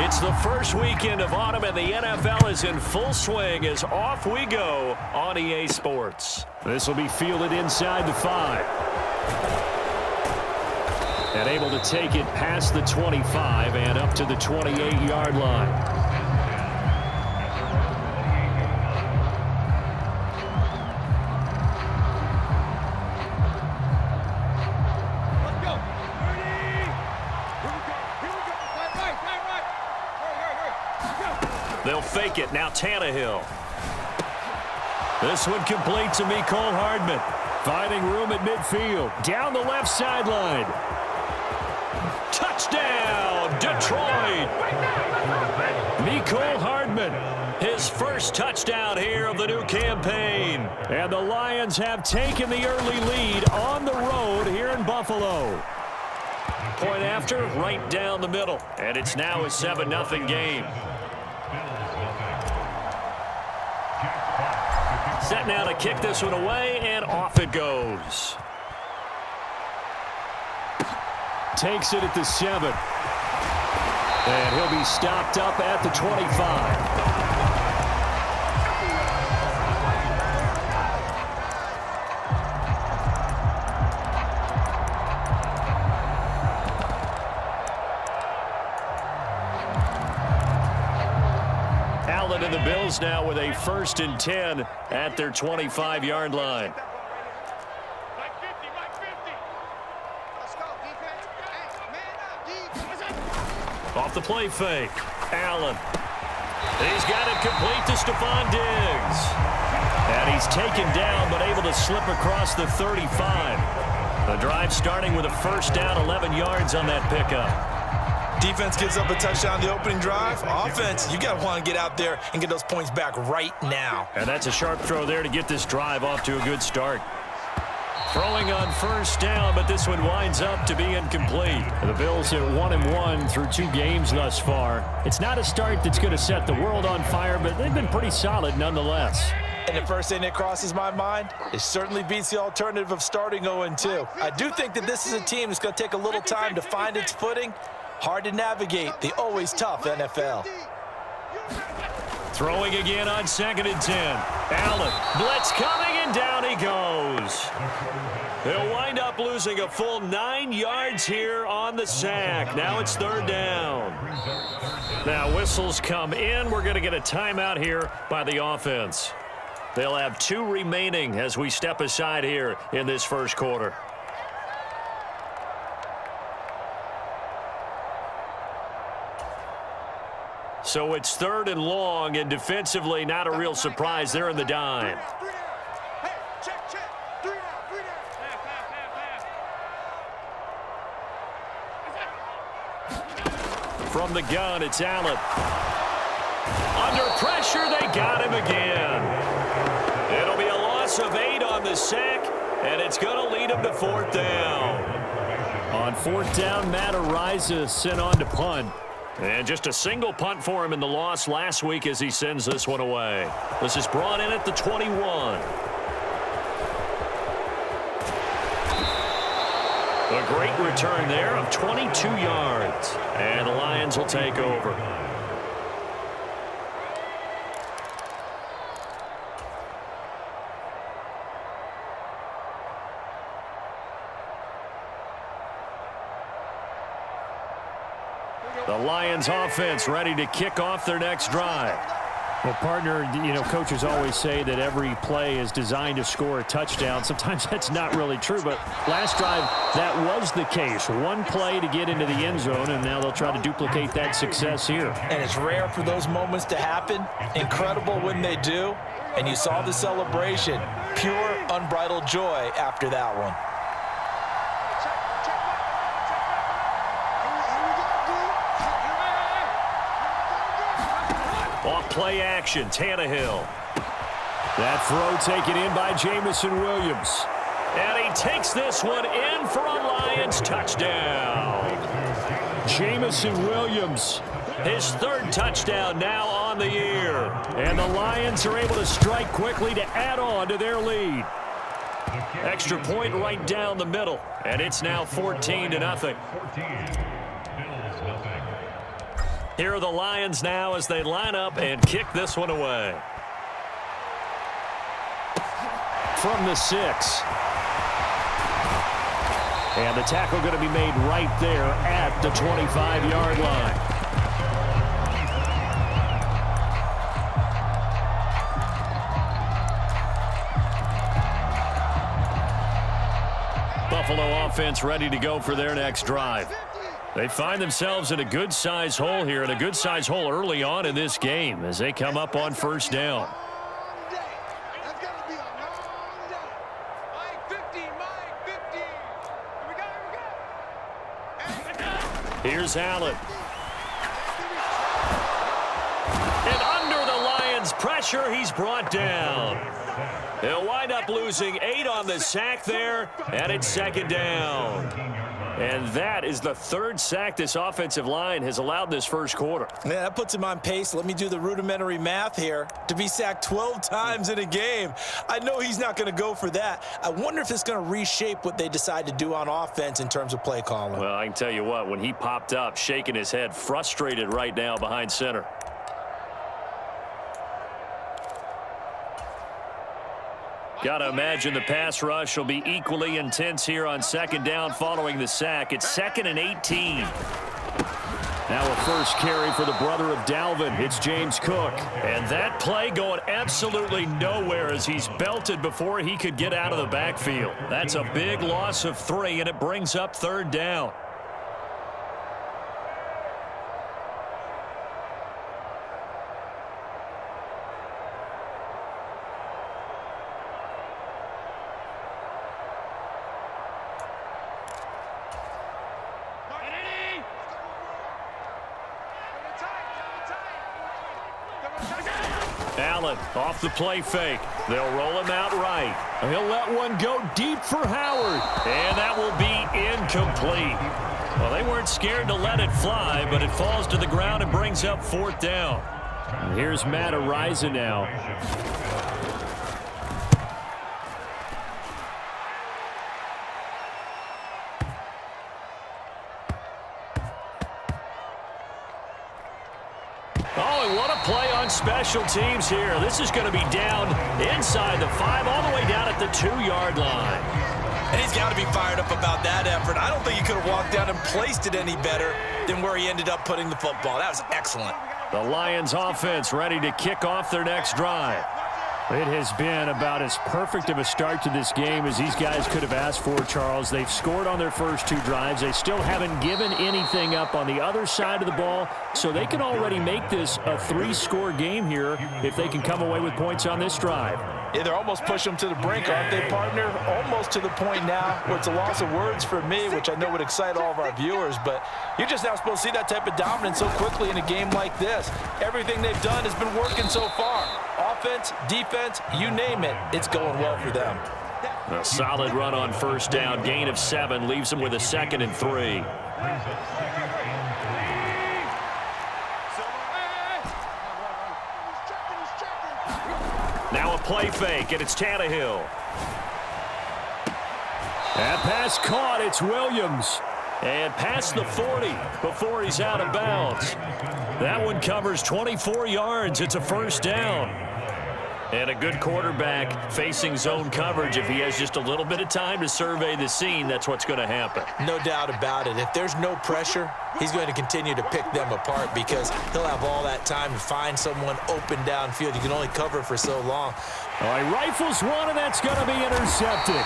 It's the first weekend of autumn, and the NFL is in full swing as off we go on EA Sports. This will be fielded inside the 5. And able to take it past the 25 and up to the 28-yard line. They'll fake it. Now Tannehill. This one complete to Mecole Hardman. Finding room at midfield. Down the left sideline. Touchdown, Detroit. Mecole Hardman. His first touchdown here of the new campaign. And the Lions have taken the early lead on the road here in Buffalo. Point after, right down the middle. And it's now a 7-0 game. Set now to kick this one away, and off it goes. Takes it at the 7. And he'll be stopped up at the 25. And the Bills now with a 1st and 10 at their 25-yard line. Off the play fake. Allen. He's got it complete to Stephon Diggs. And he's taken down but able to slip across the 35. The drive starting with a 1st down, 11 yards on that pickup. Defense gives up a touchdown the opening drive. Offense, you got to want to get out there and get those points back right now. And that's a sharp throw there to get this drive off to a good start. Throwing on 1st down, but this one winds up to be incomplete. The Bills are 1-1 through 2 games thus far. It's not a start that's going to set the world on fire, but they've been pretty solid nonetheless. And the first thing that crosses my mind, it certainly beats the alternative of starting 0-2. I do think that this is a team that's going to take a little time to find its footing. Hard to navigate the always tough NFL. Throwing again on 2nd and 10. Allen, blitz coming, and down he goes. He'll wind up losing a full 9 yards here on the sack. Now it's 3rd down. Now whistles come in. We're going to get a timeout here by the offense. They'll have 2 remaining as we step aside here in this first quarter. So it's 3rd and long, and defensively not a real surprise. They're in the dime. From the gun, it's Allen. Under pressure, they got him again. It'll be a loss of 8 on the sack, and it's going to lead him to 4th down. On 4th down, Matt Araiza sent on to punt. And just a single punt for him in the loss last week as he sends this one away. This is brought in at the 21. A great return there of 22 yards. And the Lions will take over. The Lions offense ready to kick off their next drive. Well, partner, coaches always say that every play is designed to score a touchdown. Sometimes that's not really true, but last drive, that was the case. One play to get into the end zone, and now they'll try to duplicate that success here. And it's rare for those moments to happen. Incredible when they do. And you saw the celebration. Pure, unbridled joy after that one. Off play action, Tannehill. That throw taken in by Jamison Williams. And he takes this one in for a Lions touchdown. Jamison Williams, his 3rd touchdown now on the year. And the Lions are able to strike quickly to add on to their lead. Extra point right down the middle. And it's now 14-0. Here are the Lions now as they line up and kick this one away. From the 6. And the tackle going to be made right there at the 25-yard line. Buffalo offense ready to go for their next drive. They find themselves in a good-sized hole here, and a good-sized hole early on in this game as they come up on first down. Here's Allen. And under the Lions' pressure, he's brought down. They'll wind up losing 8 on the sack there, and it's second down. And that is the 3rd sack this offensive line has allowed this first quarter. Yeah, that puts him on pace. Let me do the rudimentary math here. To be sacked 12 times in a game, I know he's not going to go for that. I wonder if it's going to reshape what they decide to do on offense in terms of play calling. Well, I can tell you what, when he popped up, shaking his head, frustrated right now behind center. Got to imagine the pass rush will be equally intense here on second down following the sack. It's 2nd and 18. Now a first carry for the brother of Dalvin. It's James Cook. And that play going absolutely nowhere as he's belted before he could get out of the backfield. That's a big loss of 3, and it brings up 3rd down. Allen off the play fake. They'll roll him out right. He'll let one go deep for Howard. And that will be incomplete. Well, they weren't scared to let it fly, but it falls to the ground and brings up 4th down. And here's Matt Ariza now. Oh, and what a play on special teams here. This is going to be down inside the 5, all the way down at the 2-yard line. And he's got to be fired up about that effort. I don't think he could have walked down and placed it any better than where he ended up putting the football. That was excellent. The Lions offense ready to kick off their next drive. It has been about as perfect of a start to this game as these guys could have asked for, Charles. They've scored on their first 2 drives. They still haven't given anything up on the other side of the ball, so they can already make this a 3-score game here if they can come away with points on this drive. Yeah, they're almost pushing them to the brink, aren't they, partner? Almost to the point now where it's a loss of words for me, which I know would excite all of our viewers, but you're just not supposed to see that type of dominance so quickly in a game like this. Everything they've done has been working so far. Offense, defense, you name it, it's going well for them. A solid run on first down, gain of 7, leaves them with a 2nd and 3. Now a play fake, and it's Tannehill. That pass caught, it's Williams. And past the 40 before he's out of bounds. That one covers 24 yards. It's a first down. And a good quarterback facing zone coverage. If he has just a little bit of time to survey the scene, that's what's going to happen. No doubt about it. If there's no pressure, he's going to continue to pick them apart because he'll have all that time to find someone open downfield. You can only cover for so long. All right, rifles one, and that's going to be intercepted.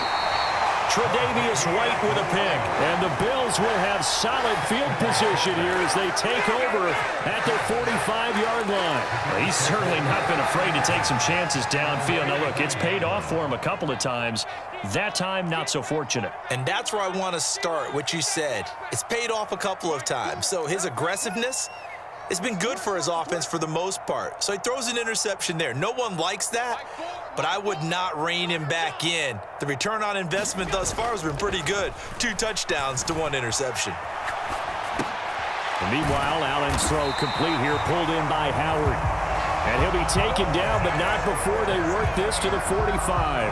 B.A.White with a pick. And the Bills will have solid field position here as they take over at their 45-yard line. Well, he's certainly not been afraid to take some chances downfield. Now, look, it's paid off for him a couple of times. That time, not so fortunate. And that's where I want to start, what you said. It's paid off a couple of times. So his aggressiveness, it's been good for his offense for the most part. So he throws an interception there. No one likes that, but I would not rein him back in. The return on investment thus far has been pretty good. 2 touchdowns to 1 interception. And meanwhile, Allen's throw complete here, pulled in by Howard. And he'll be taken down, but not before they work this to the 45.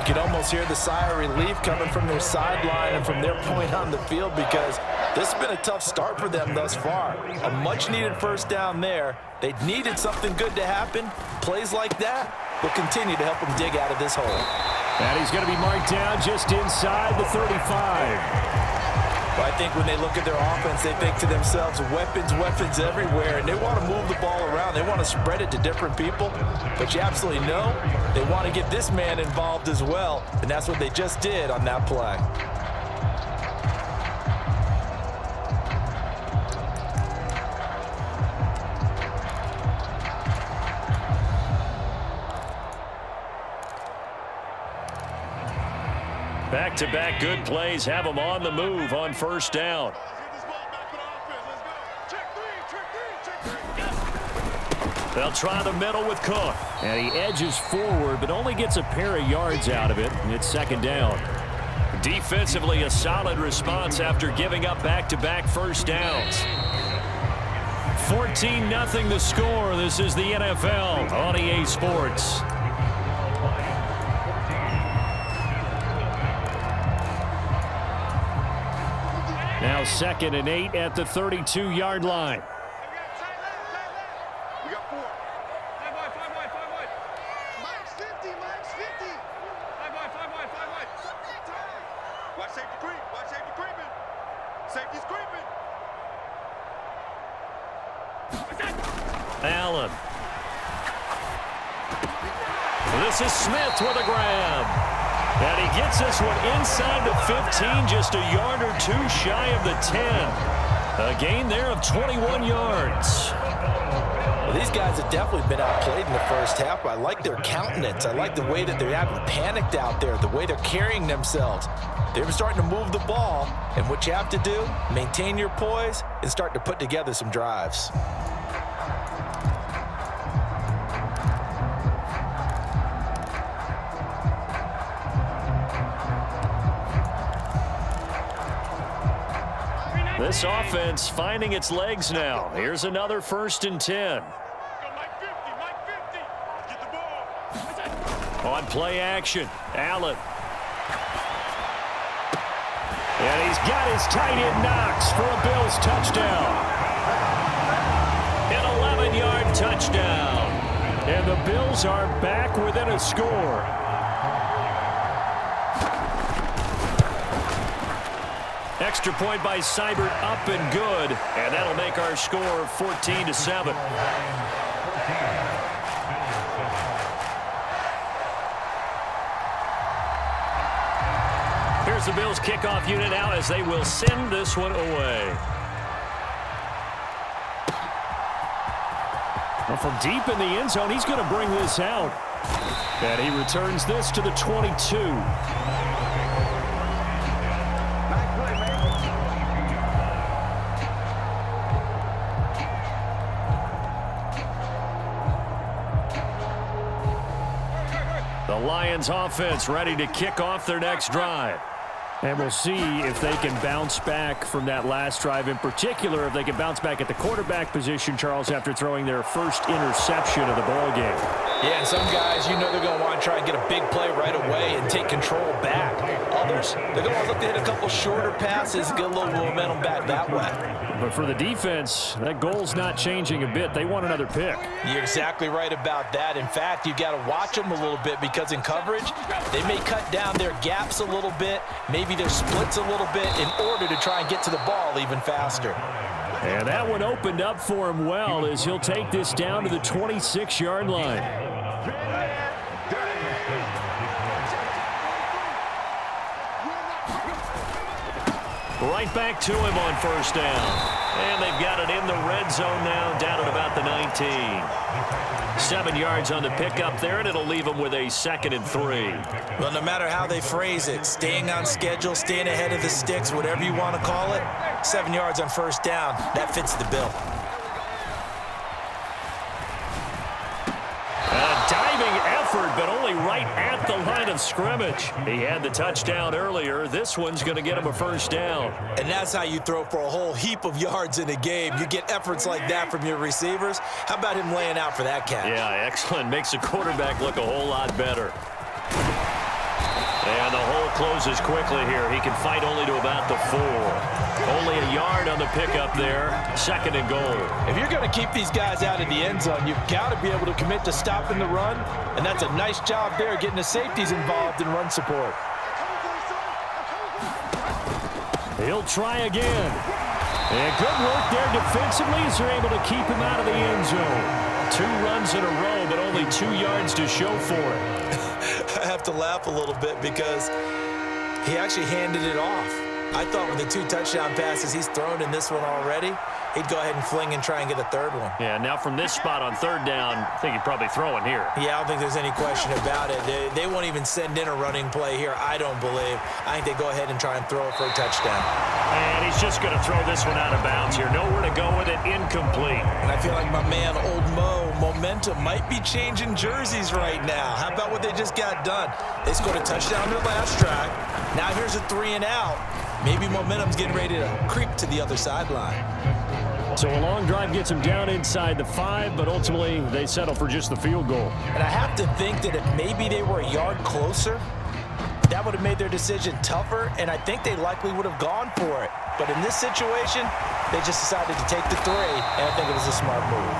You can almost hear the sigh of relief coming from their sideline and from their point on the field, because this has been a tough start for them thus far. A much-needed first down there. They needed something good to happen. Plays like that will continue to help them dig out of this hole. And he's going to be marked down just inside the 35. But I think when they look at their offense, they think to themselves, weapons, weapons everywhere, and they want to move the ball around. They want to spread it to different people. But you absolutely know they want to get this man involved as well, and that's what they just did on that play. Back-to-back good plays have them on the move on first down. They'll try the middle with Cook. And he edges forward, but only gets a pair of yards out of it. It's second down. Defensively, a solid response after giving up back-to-back first downs. 14-0 the score. This is the NFL on EA Sports. Now 2nd and 8 at the 32-yard line. We got 4. 5 wide. Mike's 50. 5 wide. Watch safety creeping. Safety's creeping. Allen. This is Smith with a grab. And he gets this one inside the 15, just a yard or two shy of the 10. A gain there of 21 yards. Well, these guys have definitely been outplayed in the first half. I like their countenance. I like the way that they're having panicked out there, the way they're carrying themselves. They're starting to move the ball, and what you have to do, maintain your poise and start to put together some drives. This offense finding its legs now. Here's another 1st and 10. Get the ball. On play action, Allen. And he's got his tight end Knox for a Bills touchdown. An 11-yard touchdown. And the Bills are back within a score. Extra point by Seibert, up and good. And that'll make our score 14-7. Here's the Bills kickoff unit now as they will send this one away. Well, from deep in the end zone, he's going to bring this out. And he returns this to the 22. The Lions offense ready to kick off their next drive. And we'll see if they can bounce back from that last drive, in particular, if they can bounce back at the quarterback position, Charles, after throwing their first interception of the ballgame. Yeah, and some guys, you know they're going to want to try and get a big play right away and take control back. Others, they're going to look to hit a couple shorter passes and get a little momentum back that way. But for the defense, that goal's not changing a bit. They want another pick. You're exactly right about that. In fact, you've got to watch them a little bit, because in coverage, they may cut down their gaps a little bit, maybe their splits a little bit, in order to try and get to the ball even faster. And that one opened up for him well, as he'll take this down to the 26-yard line. Right back to him on first down. And they've got it in the red zone now, down at about the 19. 7 yards on the pickup there, and it'll leave them with a 2nd and 3. Well, no matter how they phrase it, staying on schedule, staying ahead of the sticks, whatever you want to call it, 7 yards on first down, that fits the bill. A diving effort, but only right at the line of scrimmage. He had the touchdown earlier. This one's going to get him a first down. And that's how you throw for a whole heap of yards in a game. You get efforts like that from your receivers. How about him laying out for that catch? Yeah, excellent. Makes the quarterback look a whole lot better. And the hole closes quickly here. He can fight only to about the 4. Only a yard on the pickup there. 2nd and goal. If you're going to keep these guys out of the end zone, you've got to be able to commit to stopping the run, and that's a nice job there getting the safeties involved in run support. He'll try again. And good work there defensively as they're able to keep him out of the end zone. 2 runs in a row, but only 2 yards to show for it. I have to laugh a little bit because he actually handed it off. I thought with the 2 touchdown passes he's thrown in this one already, he'd go ahead and fling and try and get a 3rd one. Yeah, now from this spot on 3rd down, I think he'd probably throw it here. Yeah, I don't think there's any question about it. They won't even send in a running play here, I don't believe. I think they go ahead and try and throw it for a touchdown. And he's just going to throw this one out of bounds here. Nowhere to go with it, incomplete. And I feel like my man, Old Mo, momentum might be changing jerseys right now. How about what they just got done? They scored a touchdown their last drive. Now here's a 3 and out. Maybe momentum's getting ready to creep to the other sideline. So a long drive gets them down inside the 5, but ultimately they settle for just the field goal. And I have to think that if maybe they were a yard closer, that would have made their decision tougher, and I think they likely would have gone for it. But in this situation, they just decided to take the 3, and I think it was a smart move.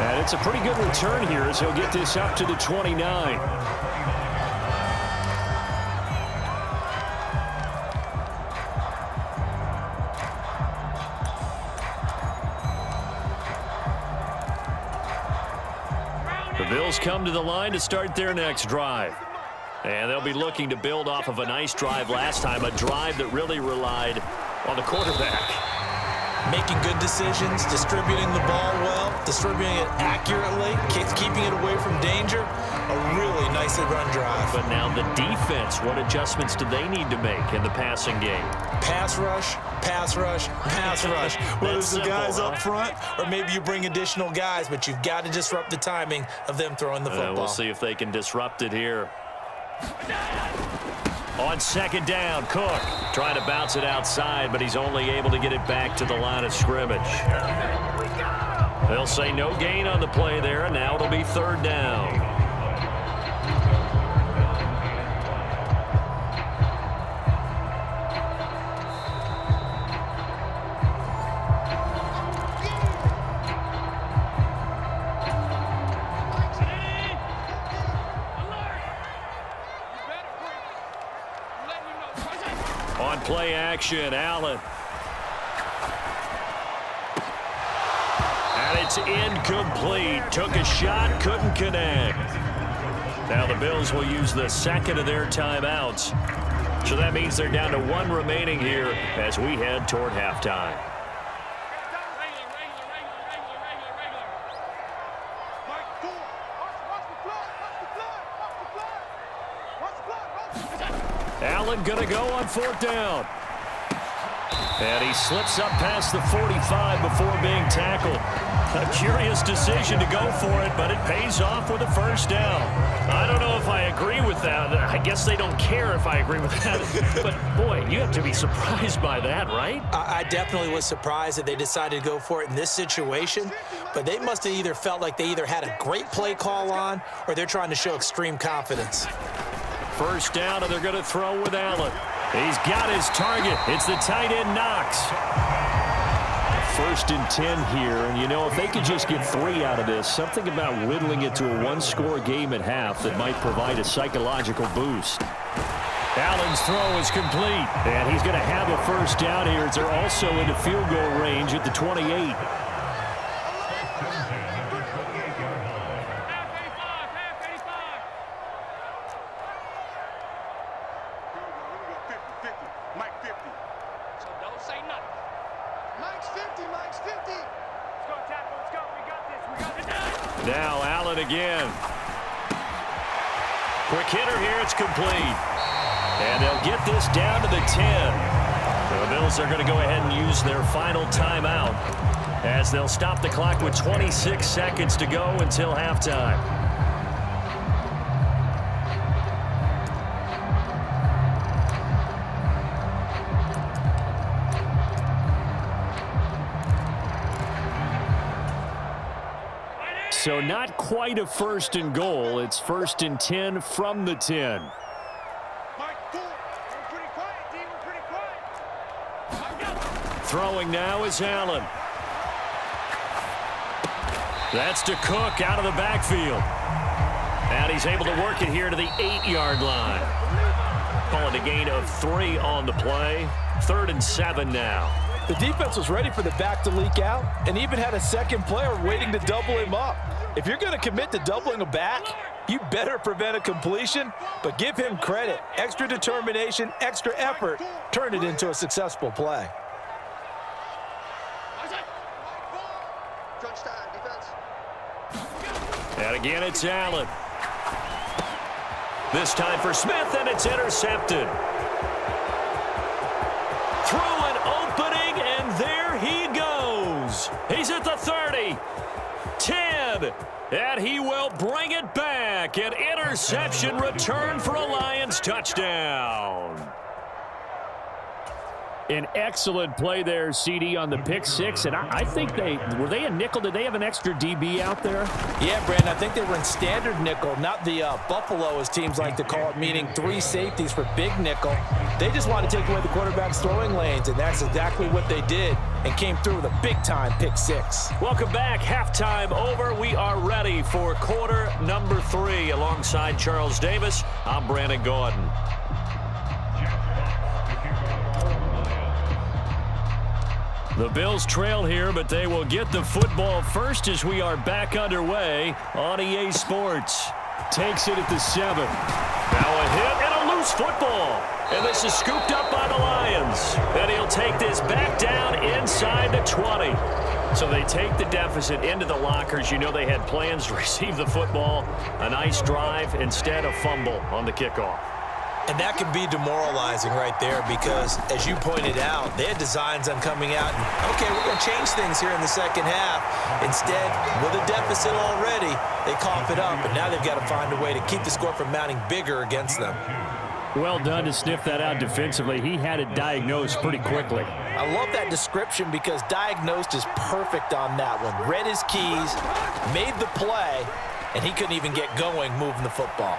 And it's a pretty good return here as he'll get this up to the 29. The Bills come to the line to start their next drive. And they'll be looking to build off of a nice drive last time, a drive that really relied on the quarterback. Making good decisions, distributing the ball well, distributing it accurately, keeping it away from danger. A really nicely run drive. But now the defense, what adjustments do they need to make in the passing game? Pass rush, pass rush, pass rush. Whether it's the guys up front or maybe you bring additional guys, but you've got to disrupt the timing of them throwing the football. We'll see if they can disrupt it here. On 2nd down, Cook trying to bounce it outside, but he's only able to get it back to the line of scrimmage. They'll say no gain on the play there, and now it'll be 3rd down. On play action, Allen. And it's incomplete. Took a shot, couldn't connect. Now the Bills will use the 2nd of their timeouts. So that means they're down to 1 remaining here as we head toward halftime. Allen going to go on 4th down. And he slips up past the 45 before being tackled. A curious decision to go for it, but it pays off with a 1st down. I don't know if I agree with that. I guess they don't care if I agree with that. But, boy, you have to be surprised by that, right? I definitely was surprised that they decided to go for it in this situation. But they must have either felt like they either had a great play call on or they're trying to show extreme confidence. 1st down, and they're going to throw with Allen. He's got his target. It's the tight end, Knox. 1st and 10 here, and you know, if they could just get 3 out of this, something about whittling it to a 1-score game at half that might provide a psychological boost. Allen's throw is complete, and he's going to have a 1st down here as they're also into field goal range at the 28. Now Allen again. Quick hitter here, it's complete. And they'll get this down to the 10. The Bills are going to go ahead and use their final timeout as they'll stop the clock with 26 seconds to go until halftime. So not quite a 1st and goal. It's 1st and 10 from the 10. Mike, 4. Throwing now is Allen. That's to Cook out of the backfield. And he's able to work it here to the 8-yard line. Call it a gain of 3 on the play. 3rd and 7 now. The defense was ready for the back to leak out and even had a second player waiting to double him up. If you're going to commit to doubling a back, you better prevent a completion, but give him credit. Extra determination, extra effort, turned it into a successful play. And again, it's Allen. This time for Smith, and it's intercepted. Through an opening, and there he goes. He's at the 30, 10, and he will bring it back. An interception return for a Lions touchdown. An excellent play there, CD, on the pick six. And I think were they a nickel? Did they have an extra DB out there? Yeah, Brandon, I think they were in standard nickel, not the Buffalo, as teams like to call it, meaning 3 safeties for big nickel. They just want to take away the quarterback's throwing lanes, and that's exactly what they did, and came through with a big-time pick six. Welcome back. Halftime over. We are ready for quarter number 3. Alongside Charles Davis, I'm Brandon Gordon. The Bills trail here, but they will get the football first as we are back underway on EA Sports. Takes it at the 7. Now a hit and a loose football. And this is scooped up by the Lions. And he'll take this back down inside the 20. So they take the deficit into the lockers. You know they had plans to receive the football. A nice drive, instead a fumble on the kickoff. And that can be demoralizing right there because, as you pointed out, they had designs on coming out and, okay, we're going to change things here in the second half. Instead, with a deficit already, they cough it up, and now they've got to find a way to keep the score from mounting bigger against them. Well done to sniff that out defensively. He had it diagnosed pretty quickly. I love that description because diagnosed is perfect on that one. Read his keys, made the play, and he couldn't even get going moving the football.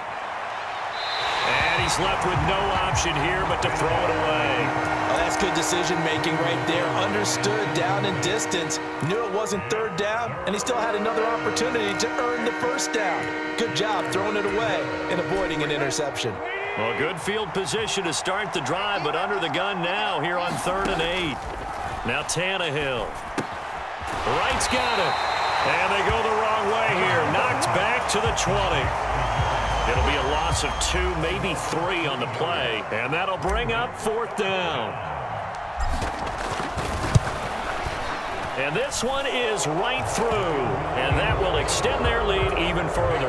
And he's left with no option here but to throw it away. Oh, that's good decision-making right there. Understood down and distance. Knew it wasn't third down, and he still had another opportunity to earn the first down. Good job throwing it away and avoiding an interception. Well, good field position to start the drive, but under the gun now here on 3rd and 8. Now Tannehill. Wright's got it. And they go the wrong way here. Knocked back to the 20. It'll be a loss of 2, maybe 3 on the play, and that'll bring up 4th down. And this one is right through, and that will extend their lead even further.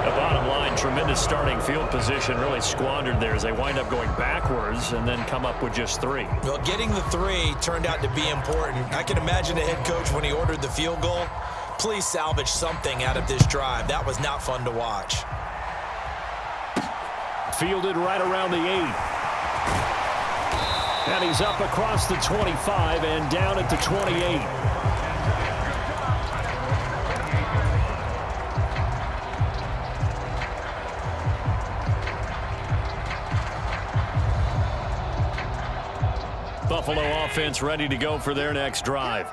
The bottom line, tremendous starting field position, really squandered there as they wind up going backwards and then come up with just 3. Well, getting the 3 turned out to be important. I can imagine the head coach when he ordered the field goal. Please salvage something out of this drive. That was not fun to watch. Fielded right around the 8. And he's up across the 25 and down at the 28. Buffalo offense ready to go for their next drive.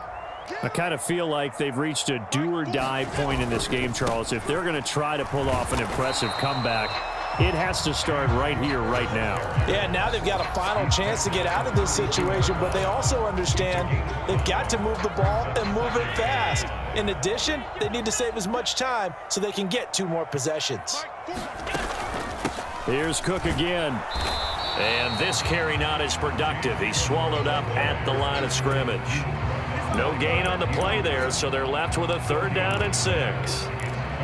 I kind of feel like they've reached a do-or-die point in this game, Charles. If they're going to try to pull off an impressive comeback, it has to start right here, right now. Yeah, now they've got a final chance to get out of this situation, but they also understand they've got to move the ball and move it fast. In addition, they need to save as much time so they can get 2 more possessions. Here's Cook again. And this carry not as productive. He's swallowed up at the line of scrimmage. No gain on the play there, so they're left with a 3rd down and 6.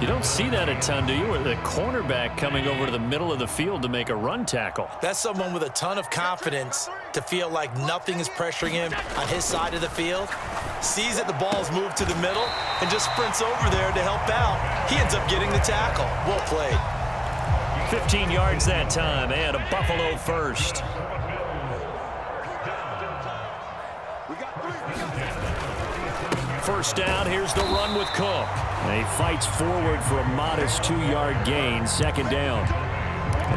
You don't see that a ton, do you? Or the cornerback coming over to the middle of the field to make a run tackle. That's someone with a ton of confidence to feel like nothing is pressuring him on his side of the field. Sees that the ball's moved to the middle and just sprints over there to help out. He ends up getting the tackle. Well played. 15 yards that time and a Buffalo first. First down, here's the run with Cook. And he fights forward for a modest 2-yard gain, 2nd down.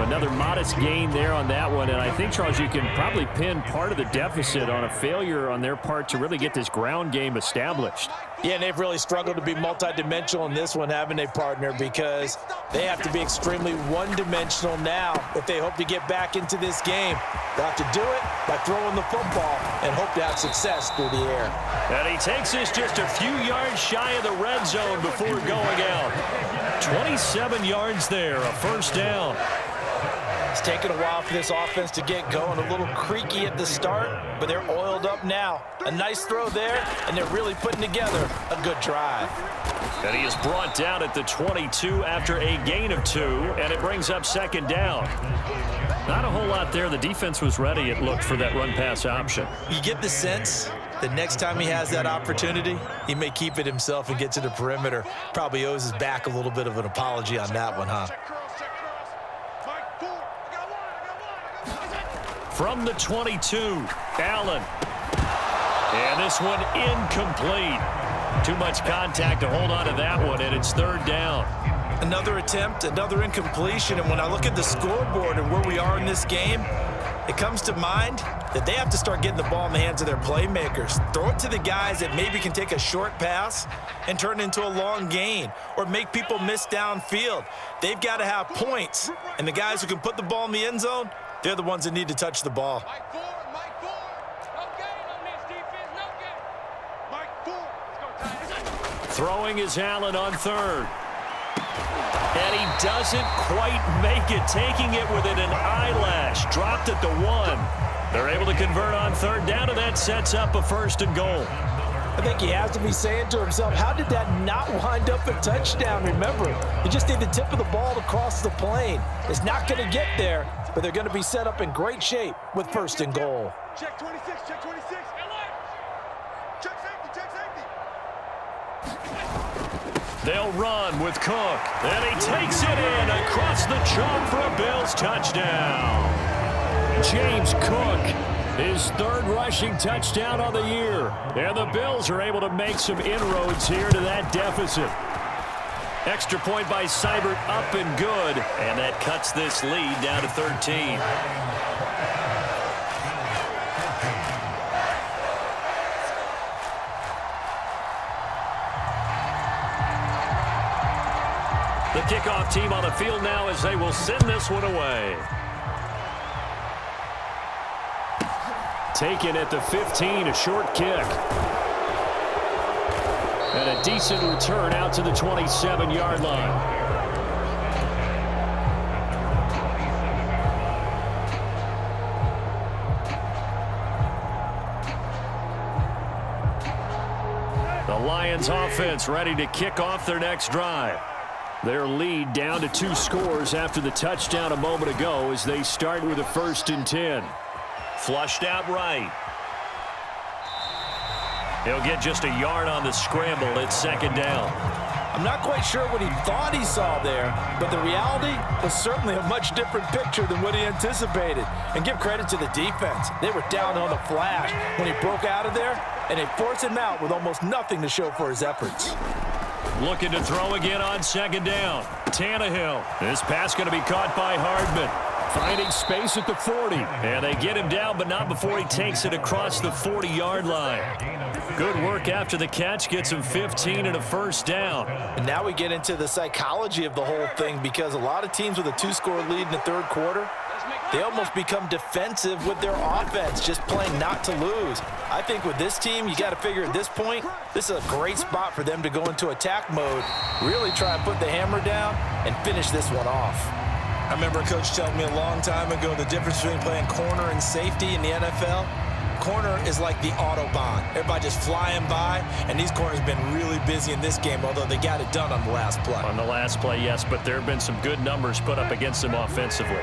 Another modest gain there on that one, and I think, Charles, you can probably pin part of the deficit on a failure on their part to really get this ground game established. Yeah, and they've really struggled to be multidimensional in this one, haven't they, partner? Because they have to be extremely one-dimensional now if they hope to get back into this game. They'll have to do it by throwing the football and hope to have success through the air. And he takes this just a few yards shy of the red zone before going out. 27 yards there, a first down. It's taken a while for this offense to get going. A little creaky at the start, but they're oiled up now. A nice throw there, and they're really putting together a good drive. And he is brought down at the 22 after a gain of 2, and it brings up second down. Not a whole lot there. The defense was ready, it looked, for that run-pass option. You get the sense that next time he has that opportunity, he may keep it himself and get to the perimeter. Probably owes his back a little bit of an apology on that one, huh? From the 22, Allen. And this one incomplete. Too much contact to hold on to that one, and it's third down. Another attempt, another incompletion, and when I look at the scoreboard and where we are in this game, it comes to mind that they have to start getting the ball in the hands of their playmakers. Throw it to the guys that maybe can take a short pass and turn it into a long gain or make people miss downfield. They've got to have points, and the guys who can put the ball in the end zone, they're the ones that need to touch the ball. Mike Ford. No gain on this defense. No gain. Mike Ford. Let's go, Ty. Throwing is Allen on third. And he doesn't quite make it, taking it within an eyelash. Dropped at the 1. They're able to convert on third down, and that sets up a first and goal. I think he has to be saying to himself, how did that not wind up a touchdown? Remember, you just need the tip of the ball to cross the plane. It's not going to get there, but they're going to be set up in great shape with first and goal. Check 26. Check 26. Check safety. Check safety. They'll run with Cook. And he takes it in across the chalk for a Bills touchdown. James Cook, his third rushing touchdown on the year. And the Bills are able to make some inroads here to that deficit. Extra point by Seibert, up and good. And that cuts this lead down to 13. The kickoff team on the field now as they will send this one away. Taken at the 15, a short kick. And a decent return out to the 27-yard line. The Lions offense ready to kick off their next drive. Their lead down to 2 scores after the touchdown a moment ago as they start with a 1st and 10. Flushed out right. He'll get just a yard on the scramble. It's second down. I'm not quite sure what he thought he saw there, but the reality was certainly a much different picture than what he anticipated. And give credit to the defense. They were down on the flash when he broke out of there, and they forced him out with almost nothing to show for his efforts. Looking to throw again on second down. Tannehill. This pass going to be caught by Hardman. Finding space at the 40. And they get him down, but not before he takes it across the 40-yard line. Good work after the catch. Gets him 15 and a first down. And now we get into the psychology of the whole thing, because a lot of teams with a 2-score lead in the third quarter, they almost become defensive with their offense, just playing not to lose. I think with this team, you got to figure at this point, this is a great spot for them to go into attack mode, really try and put the hammer down and finish this one off. I remember a coach telling me a long time ago the difference between playing corner and safety in the NFL. Corner is like the Autobahn. Everybody just flying by, and these corners have been really busy in this game, although they got it done on the last play. On the last play, yes, but there have been some good numbers put up against them offensively.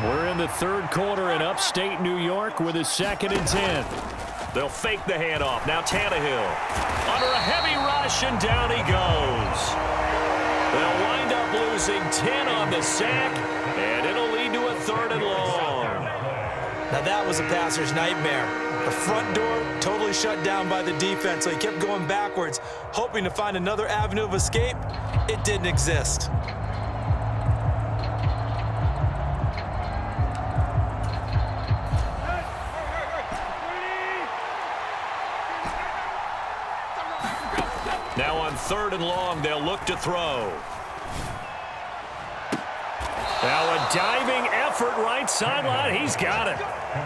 We're in the third quarter in upstate New York with a 2nd and 10. They'll fake the handoff. Now Tannehill under a heavy rush, and down he goes. They'll wind up losing 10 on the sack, and it'll lead to a 3rd and long. Now that was a passer's nightmare. The front door totally shut down by the defense, so he kept going backwards, hoping to find another avenue of escape. It didn't exist. Now on 3rd and long, they'll look to throw. Now a diving effort right sideline. He's got it.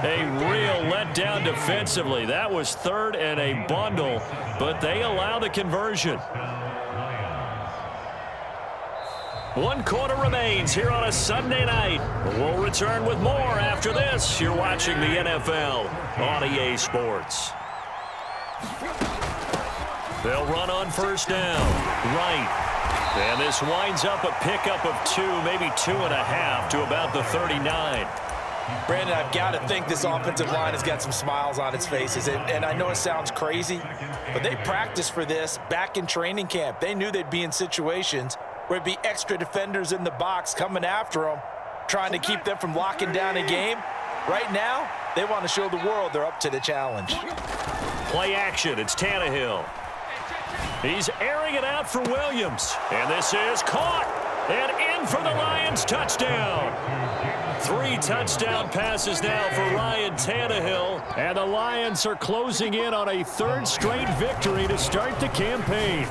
A real letdown defensively. That was 3rd and a bundle, but they allow the conversion. 1 quarter remains here on a Sunday night. We'll return with more after this. You're watching the NFL on EA Sports. They'll run on 1st down. Right. And this winds up a pickup of 2, maybe 2.5 to about the 39. Brandon, I've got to think this offensive line has got some smiles on its faces. And I know it sounds crazy, but they practiced for this back in training camp. They knew they'd be in situations where it'd be extra defenders in the box coming after them, trying to keep them from locking down a game. Right now, they want to show the world they're up to the challenge. Play action. It's Tannehill. He's airing it out for Williams. And this is caught. And in for the Lions. Touchdown. 3 touchdown passes now for Ryan Tannehill. And the Lions are closing in on a 3rd straight victory to start the campaign.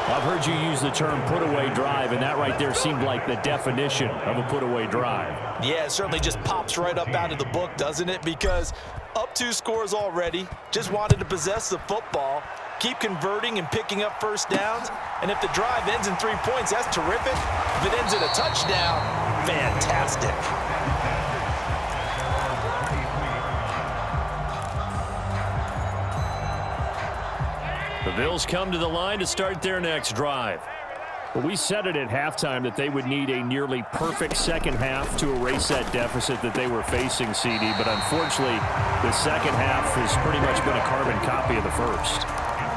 I've heard you use the term put-away drive, and that right there seemed like the definition of a put-away drive. Yeah, it certainly just pops right up out of the book, doesn't it? Because up 2 scores already, just wanted to possess the football, keep converting and picking up 1st downs. And if the drive ends in 3 points, that's terrific. If it ends in a touchdown, fantastic. The Bills come to the line to start their next drive. Well, we said it at halftime that they would need a nearly perfect second half to erase that deficit that they were facing, CD. But unfortunately, the second half has pretty much been a carbon copy of the first.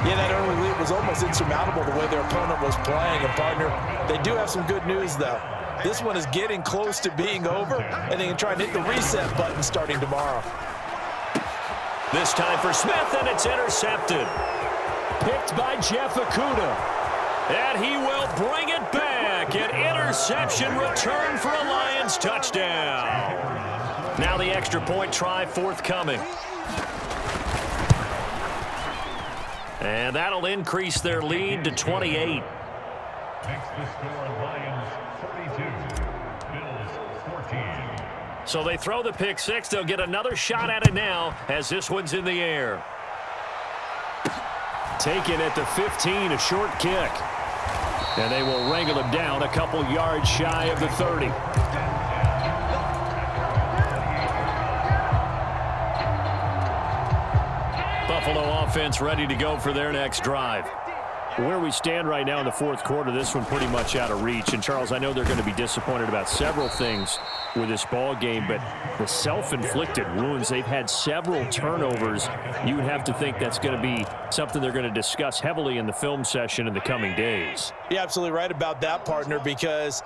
Yeah, that early lead was almost insurmountable the way their opponent was playing. And, partner, they do have some good news, though. This one is getting close to being over, and they can try and hit the reset button starting tomorrow. This time for Smith, and it's intercepted. Picked by Jeff Okudah. And he will bring it back. An interception return for a Lions touchdown. Now the extra point try forthcoming. And that'll increase their lead to 28. Makes the score Lions 42, Bills 14. So they throw the pick 6. They'll get another shot at it now as this one's in the air. Taken at the 15, a short kick. And they will wrangle him down a couple yards shy of the 30. Buffalo offense ready to go for their next drive. Where we stand right now in the 4th quarter, this one pretty much out of reach. And, Charles, I know they're going to be disappointed about several things with this ball game, but the self-inflicted wounds, they've had several turnovers. You would have to think that's going to be something they're going to discuss heavily in the film session in the coming days. You're absolutely right about that, partner, because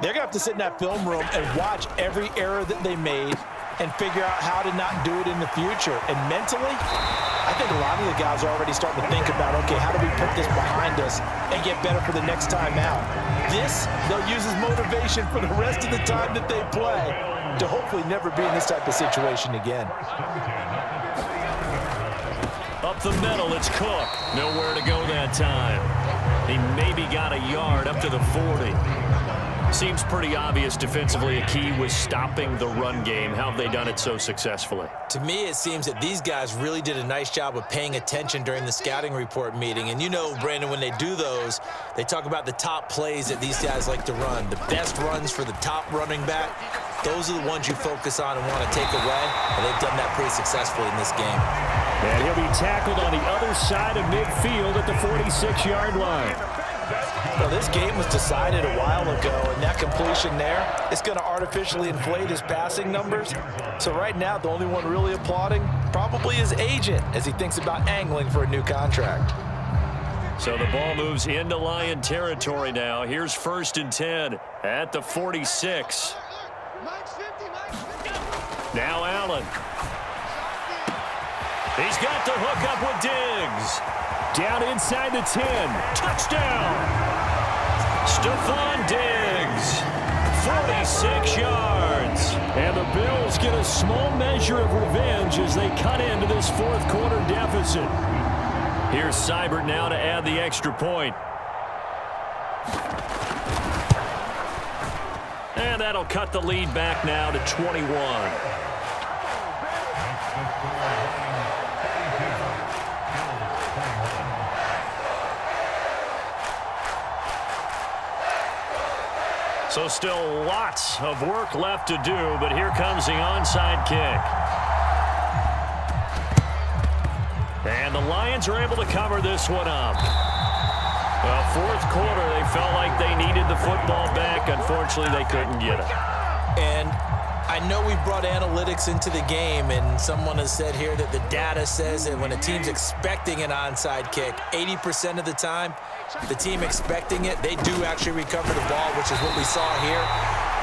they're going to have to sit in that film room and watch every error that they made and figure out how to not do it in the future. And mentally, I think a lot of the guys are already starting to think about, okay, how do we put this behind us and get better for the next time out? This, they'll use as motivation for the rest of the time that they play to hopefully never be in this type of situation again. Up the middle, it's Cook. Nowhere to go that time. He maybe got a yard up to the 40. Seems pretty obvious defensively a key was stopping the run game. How have they done it so successfully? To me, it seems that these guys really did a nice job of paying attention during the scouting report meeting. And you know, Brandon, when they do those, they talk about the top plays that these guys like to run. The best runs for the top running back, those are the ones you focus on and want to take away. And they've done that pretty successfully in this game. And he'll be tackled on the other side of midfield at the 46-yard line. Well, this game was decided a while ago, and that completion there is going to artificially inflate his passing numbers. So right now, the only one really applauding probably his agent as he thinks about angling for a new contract. So the ball moves into Lion territory now. Here's 1st and 10 at the 46. Now Allen. He's got the hook up with Diggs. Down inside the 10. Touchdown. Stephon Diggs. 46 yards. And the Bills get a small measure of revenge as they cut into this 4th quarter deficit. Here's Seibert now to add the extra point. And that'll cut the lead back now to 21. So still lots of work left to do, but here comes the onside kick. And the Lions are able to cover this one up. Well, fourth quarter, they felt like they needed the football back. Unfortunately, they couldn't get it. And I know we brought analytics into the game, and someone has said here that the data says that when a team's expecting an onside kick, 80% of the time, the team expecting it, they do actually recover the ball, which is what we saw here.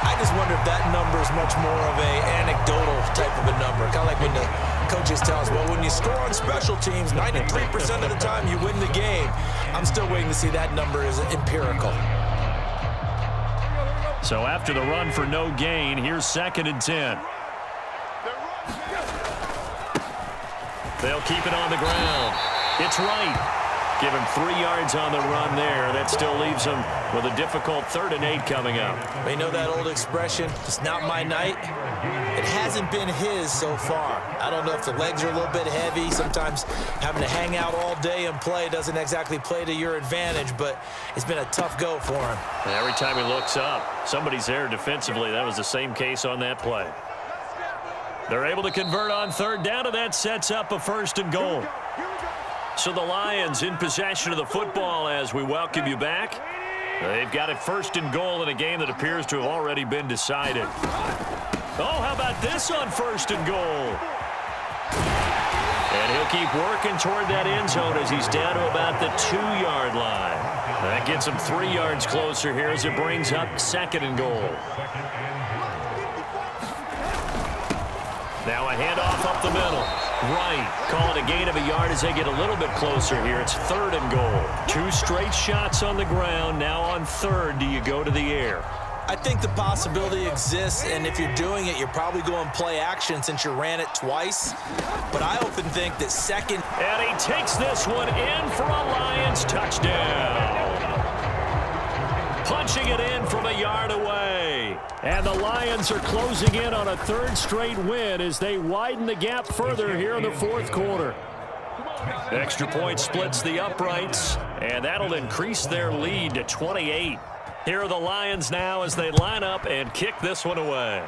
I just wonder if that number is much more of a anecdotal type of a number. Kind of like when the coaches tell us, well, when you score on special teams, 93% of the time you win the game. I'm still waiting to see that number is empirical. So after the run for no gain, here's 2nd and 10. They'll keep it on the ground. It's right. Give him 3 yards on the run there. That still leaves him with a difficult 3rd and 8 coming up. We know that old expression, it's not my night. It hasn't been his so far. I don't know if the legs are a little bit heavy. Sometimes having to hang out all day and play doesn't exactly play to your advantage, but it's been a tough go for him. And every time he looks up, somebody's there defensively. That was the same case on that play. They're able to convert on 3rd down, and that sets up a 1st and goal. So the Lions in possession of the football as we welcome you back. They've got it 1st and goal in a game that appears to have already been decided. Oh, how about this on 1st and goal? And he'll keep working toward that end zone as he's down to about the 2-yard line. That gets him 3 yards closer here as it brings up 2nd and goal. Now a handoff up the middle. Right. Call it a gain of a yard as they get a little bit closer here. It's 3rd and goal. 2 straight shots on the ground. Now on 3rd, do you go to the air? I think the possibility exists, and if you're doing it, you're probably going play action since you ran it twice. But I often think that 2nd. And he takes this one in for a Lions touchdown. Punching it in from a yard away. And the Lions are closing in on a 3rd straight win as they widen the gap further here in the 4th quarter. Extra point splits the uprights, and that'll increase their lead to 28. Here are the Lions now as they line up and kick this one away.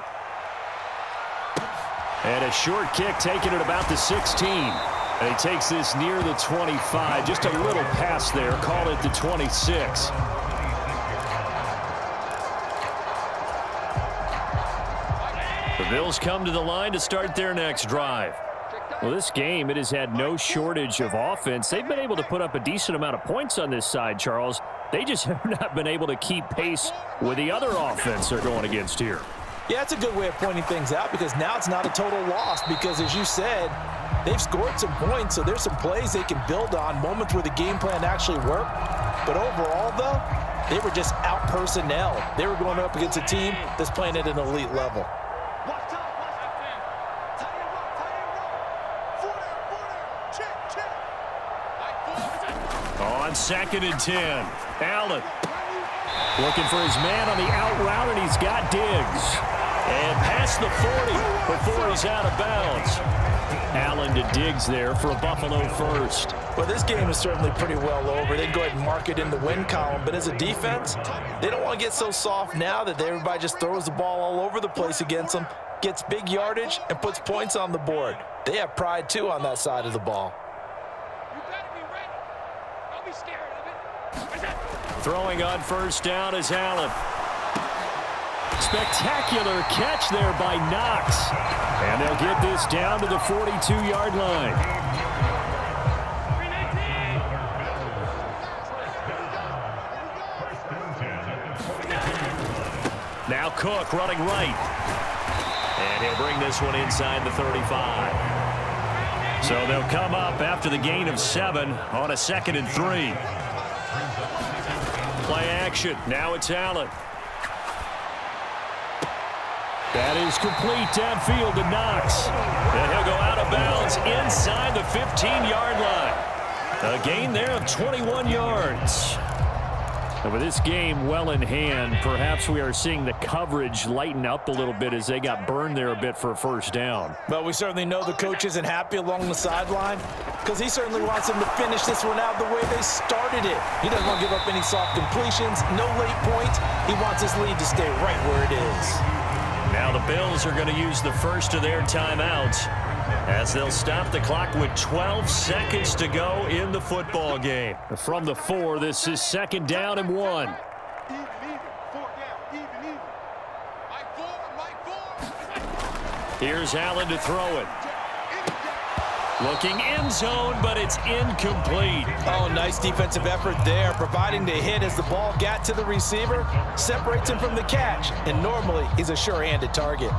And a short kick taken at about the 16. And he takes this near the 25. Just a little pass there. Call it the 26. The Bills come to the line to start their next drive. Well, this game, it has had no shortage of offense. They've been able to put up a decent amount of points on this side, Charles. They just have not been able to keep pace with the other offense they're going against here. Yeah, it's a good way of pointing things out because now it's not a total loss because, as you said, they've scored some points, so there's some plays they can build on, moments where the game plan actually worked. But overall, though, they were just out personnel. They were going up against a team that's playing at an elite level. On 2nd and 10, Allen looking for his man on the out route, and he's got Diggs. And past the 40 before he's out of bounds. Allen to Diggs there for a Buffalo 1st. Well, this game is certainly pretty well over. They can go ahead and mark it in the win column. But as a defense, they don't want to get so soft now that everybody just throws the ball all over the place against them, gets big yardage, and puts points on the board. They have pride, too, on that side of the ball. Throwing on 1st down is Allen. Spectacular catch there by Knox. And they'll get this down to the 42-yard line. Now Cook running right. And he'll bring this one inside the 35. So they'll come up after the gain of 7 on a 2nd and 3. Play action. Now it's Allen. That is complete downfield to Knox. And he'll go out of bounds inside the 15-yard line. A gain there of 21 yards. And with this game well in hand, perhaps we are seeing the coverage lighten up a little bit as they got burned there a bit for a first down. Well, we certainly know the coach isn't happy along the sideline because he certainly wants them to finish this one out the way they started it. He doesn't want to give up any soft completions, no late points. He wants his lead to stay right where it is. Now the Bills are going to use the first of their timeouts as they'll stop the clock with 12 seconds to go in the football game. From the 4, this is 2nd down and 1. Even, 4 down, even. Mike 4. Here's Allen to throw it. Looking end zone, but it's incomplete. Oh, nice defensive effort there, providing the hit as the ball got to the receiver, separates him from the catch, and normally he's a sure-handed target.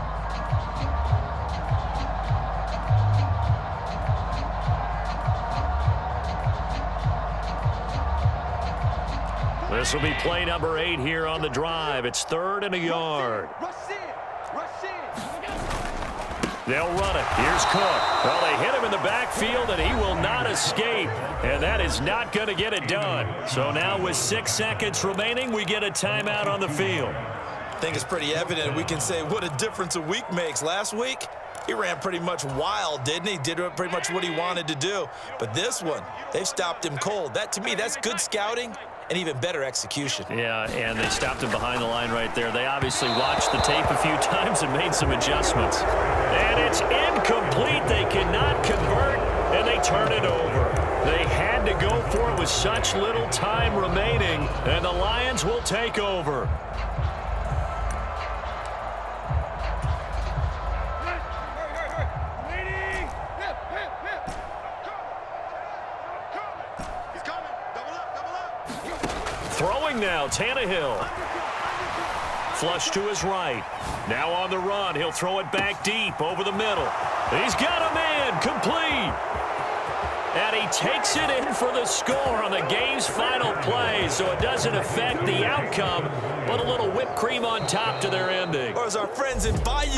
This will be play number 8 here on the drive. It's 3rd and a yard. Rush in. They'll run it. Here's Cook. Well, they hit him in the backfield, and he will not escape. And that is not going to get it done. So now with 6 seconds remaining, we get a timeout on the field. I think it's pretty evident. We can say what a difference a week makes. Last week, he ran pretty much wild, didn't he? Did pretty much what he wanted to do. But this one, they've stopped him cold. That, to me, that's good scouting and even better execution. Yeah, and they stopped him behind the line right there. They obviously watched the tape a few times and made some adjustments. And it's incomplete. They cannot convert, and they turn it over. They had to go for it with such little time remaining, and the Lions will take over. Throwing now, Tannehill. Flush to his right. Now on the run. He'll throw it back deep over the middle. He's got a man. Complete. And he takes it in for the score on the game's final play, so it doesn't affect the outcome, but a little whipped cream on top to their ending. Or as our friends in Bayou